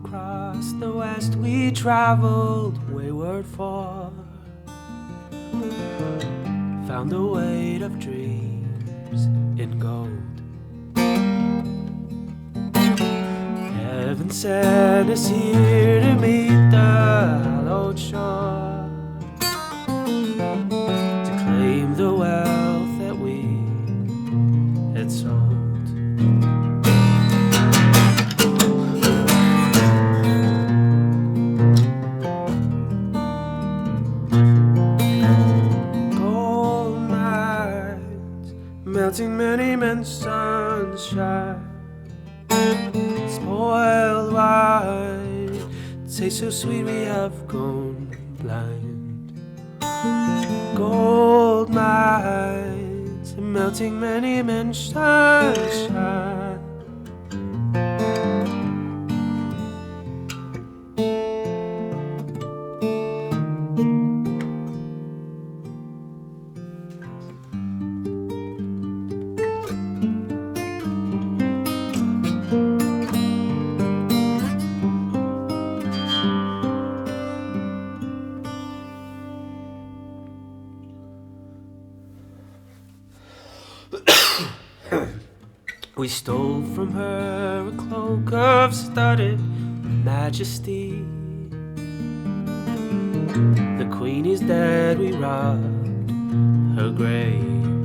across the west we traveled wayward far, found the weight of dreams in gold. Heaven sent us here to meet the hallowed shore, to claim the wealth that we had sold. Melting many men's sunshine, spoiled wine, tastes so sweet we have gone blind. Gold mines, melting many men's sunshine. We stole from her a cloak of studded majesty. The queen is dead, we robbed her grave.